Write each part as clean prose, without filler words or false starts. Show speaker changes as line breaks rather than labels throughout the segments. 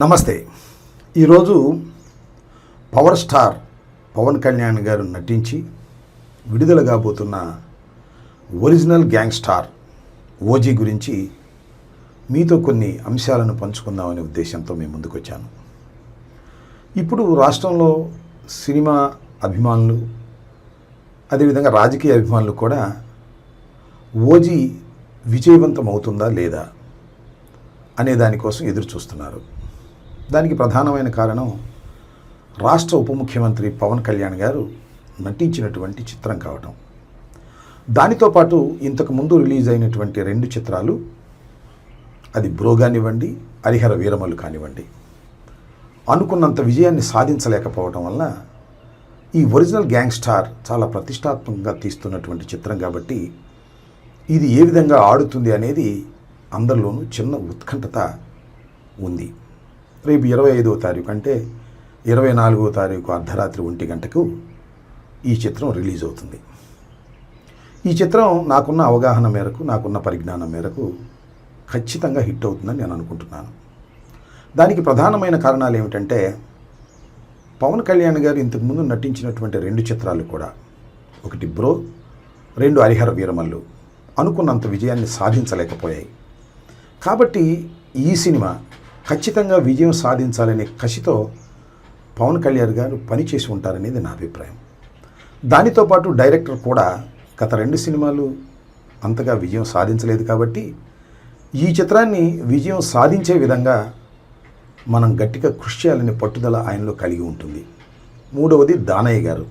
నమస్తే. ఈరోజు power star Pawan Kalyan గారు నటించి విడుదల కాబోతున్న ఒరిజినల్ గ్యాంగ్స్టార్ ఓజీ గురించి మీతో కొన్ని అంశాలను పంచుకుందామనే ఉద్దేశంతో మేము ముందుకు వచ్చాను. ఇప్పుడు రాష్ట్రంలో సినిమా అభిమానులు అదేవిధంగా రాజకీయ అభిమానులు కూడా ఓజీ విజయవంతం అవుతుందా లేదా అనే దానికోసం ఎదురు చూస్తున్నారు. దానికి ప్రధానమైన కారణం రాష్ట్ర ఉప ముఖ్యమంత్రి పవన్ కళ్యాణ్ గారు నటించినటువంటి చిత్రం కావటం. దానితో పాటు ఇంతకు ముందు రిలీజ్ అయినటువంటి 2 చిత్రాలు, అది బ్రో కానివ్వండి, హరిహర వీరమల్లు కానివ్వండి, అనుకున్నంత విజయాన్ని సాధించలేకపోవడం వల్ల ఈ ఒరిజినల్ గ్యాంగ్స్టార్ చాలా ప్రతిష్టాత్మకంగా తీస్తున్నటువంటి చిత్రం కాబట్టి ఇది ఏ విధంగా ఆడుతుంది అనేది అందరిలోనూ చిన్న ఉత్కంఠత ఉంది. రేపు 25వ తారీఖు అంటే 24వ తారీఖు అర్ధరాత్రి 1 గంటకు ఈ చిత్రం రిలీజ్ అవుతుంది. ఈ చిత్రం నాకున్న అవగాహన మేరకు, నాకున్న పరిజ్ఞానం మేరకు ఖచ్చితంగా హిట్ అవుతుందని నేను అనుకుంటున్నాను. దానికి ప్రధానమైన కారణాలు ఏమిటంటే, పవన్ కళ్యాణ్ గారు ఇంతకుముందు నటించినటువంటి 2 చిత్రాలు కూడా, ఒకటి బ్రో, 2 హరిహర వీరమల్లు అనుకున్నంత విజయాన్ని సాధించలేకపోయాయి. కాబట్టి ఈ సినిమా ఖచ్చితంగా విజయం సాధించాలనే కసితో పవన్ కళ్యాణ్ గారు పనిచేసి ఉంటారనేది నా అభిప్రాయం. దానితో పాటు డైరెక్టర్ కూడా గత 2 సినిమాలు అంతగా విజయం సాధించలేదు కాబట్టి ఈ చిత్రాన్ని విజయం సాధించే విధంగా మనం గట్టిగా కృషి చేయాలనే పట్టుదల ఆయనలో కలిగి ఉంటుంది. 3వది దానయ్య గారు,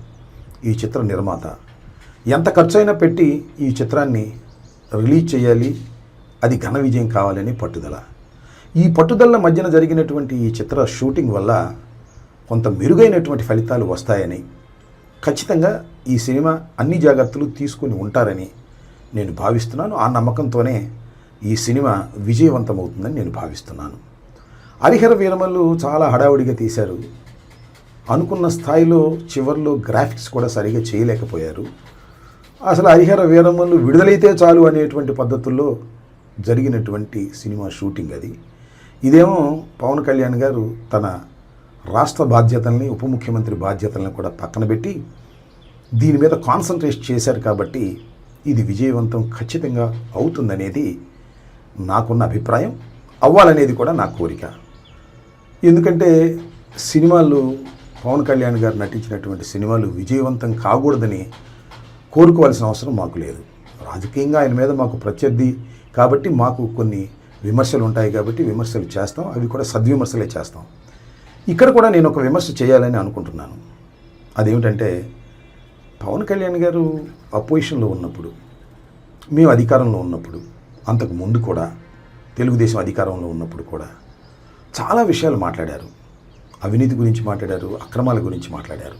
ఈ చిత్ర నిర్మాత. ఎంత ఖర్చైనా పెట్టి ఈ చిత్రాన్ని రిలీజ్ చేయాలి, అది ఘన విజయం కావాలని పట్టుదల. ఈ పట్టుదల మధ్యన జరిగినటువంటి ఈ చిత్ర షూటింగ్ వల్ల కొంత మెరుగైనటువంటి ఫలితాలు వస్తాయని, ఖచ్చితంగా ఈ సినిమా అన్ని జాగ్రత్తలు తీసుకుని ఉంటారని నేను భావిస్తున్నాను. ఆ నమ్మకంతోనే ఈ సినిమా విజయవంతమవుతుందని నేను భావిస్తున్నాను. హరిహర వీరమల్లు చాలా హడావుడిగా తీశారు. అనుకున్న స్థాయిలో చివర్లో గ్రాఫిక్స్ కూడా సరిగా చేయలేకపోయారు. అసలు హరిహర వీరమల్లు విడుదలైతే చాలు అనేటువంటి పద్ధతుల్లో జరిగినటువంటి సినిమా షూటింగ్ అది. ఇదేమో పవన్ కళ్యాణ్ గారు తన రాష్ట్ర బాధ్యతల్ని, ఉప ముఖ్యమంత్రి బాధ్యతలను కూడా పక్కన పెట్టి దీని మీద కాన్సన్ట్రేట్ చేశారు కాబట్టి ఇది విజయవంతం ఖచ్చితంగా అవుతుందనేది నాకున్న అభిప్రాయం. అవ్వాలనేది కూడా నా కోరిక. ఎందుకంటే సినిమాలు, పవన్ కళ్యాణ్ గారు నటించినటువంటి సినిమాలు విజయవంతం కాకూడదని కోరుకోవాల్సిన అవసరం మాకు లేదు. రాజకీయంగా ఆయన మీద మాకు ప్రత్యర్థి కాబట్టి మాకు కొన్ని విమర్శలు ఉంటాయి కాబట్టి విమర్శలు చేస్తాం, అవి కూడా సద్విమర్శలే చేస్తాం. ఇక్కడ కూడా నేను ఒక విమర్శ చేయాలని అనుకుంటున్నాను. అదేమిటంటే, పవన్ కళ్యాణ్ గారు అపోజిషన్లో ఉన్నప్పుడు, మేము అధికారంలో ఉన్నప్పుడు, అంతకు ముందు కూడా తెలుగుదేశం అధికారంలో ఉన్నప్పుడు కూడా చాలా విషయాలు మాట్లాడారు. అవినీతి గురించి మాట్లాడారు, అక్రమాల గురించి మాట్లాడారు.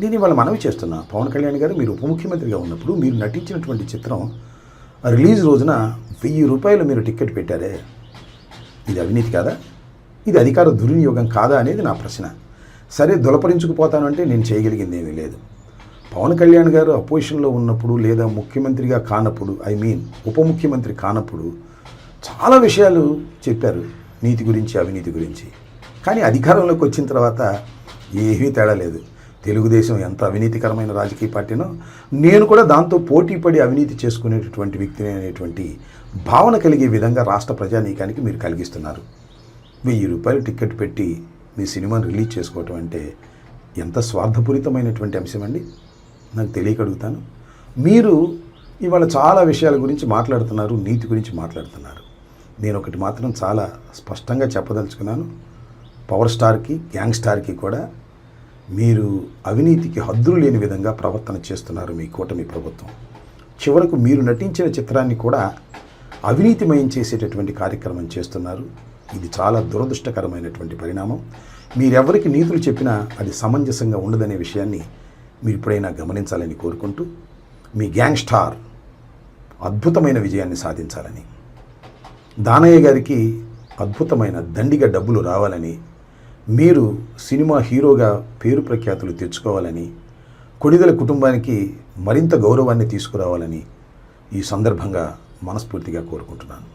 నేను ఇవాళ మనవి చేస్తున్నా, పవన్ కళ్యాణ్ గారు మీరు ఉప ముఖ్యమంత్రిగా ఉన్నప్పుడు మీరు నటించినటువంటి చిత్రం రిలీజ్ రోజున 1000 రూపాయలు మీరు టికెట్ పెట్టారే, ఇది అవినీతి కాదా? ఇది అధికార దుర్వినియోగం కాదా అనేది నా ప్రశ్న. సరే, దులపరించుకుపోతానంటే నేను చేయగలిగింది ఏమీ లేదు. పవన్ కళ్యాణ్ గారు అపోజిషన్లో ఉన్నప్పుడు లేదా ముఖ్యమంత్రిగా కానప్పుడు, ఉప ముఖ్యమంత్రి కానప్పుడు చాలా విషయాలు చెప్పారు, నీతి గురించి, అవినీతి గురించి. కానీ అధికారంలోకి వచ్చిన తర్వాత ఏమీ తేడా లేదు. తెలుగుదేశం ఎంత అవినీతికరమైన రాజకీయ పార్టీనో, నేను కూడా దాంతో పోటీపడి అవినీతి చేసుకునేటటువంటి వ్యక్తిని అనేటువంటి భావన కలిగే విధంగా రాష్ట్ర ప్రజానీకానికి మీరు కలిగిస్తున్నారు. 1000 రూపాయలు టికెట్ పెట్టి మీ సినిమాను రిలీజ్ చేసుకోవటం అంటే ఎంత స్వార్థపూరితమైనటువంటి అంశం అండి? నాకు తెలియక అడుగుతాను. మీరు ఇవాళ చాలా విషయాల గురించి మాట్లాడుతున్నారు, నీతి గురించి మాట్లాడుతున్నారు. నేను ఒకటి మాత్రం చాలా స్పష్టంగా చెప్పదలుచుకున్నాను. పవర్ స్టార్కి, గ్యాంగ్స్టార్కి కూడా మీరు అవినీతికి హద్దులు లేని విధంగా ప్రవర్తన చేస్తున్నారు మీ కూటమి ప్రభుత్వం. చివరకు మీరు నటించిన చిత్రాన్ని కూడా అవినీతిమయం చేసేటటువంటి కార్యక్రమం చేస్తున్నారు. ఇది చాలా దురదృష్టకరమైనటువంటి పరిణామం. మీరెవరికి నీతులు చెప్పినా అది సమంజసంగా ఉండదనే విషయాన్ని మీరు ఇప్పుడైనా గమనించాలని కోరుకుంటూ, మీ గ్యాంగ్స్టార్ అద్భుతమైన విజయాన్ని సాధించాలని, దానయ్య గారికి అద్భుతమైన దండిగా డబ్బులు రావాలని, మీరు సినిమా హీరోగా పేరు ప్రఖ్యాతులు తెచ్చుకోవాలని, కొణిదెల కుటుంబానికి మరింత గౌరవాన్ని తీసుకురావాలని ఈ సందర్భంగా మనస్ఫూర్తిగా కోరుకుంటున్నాను.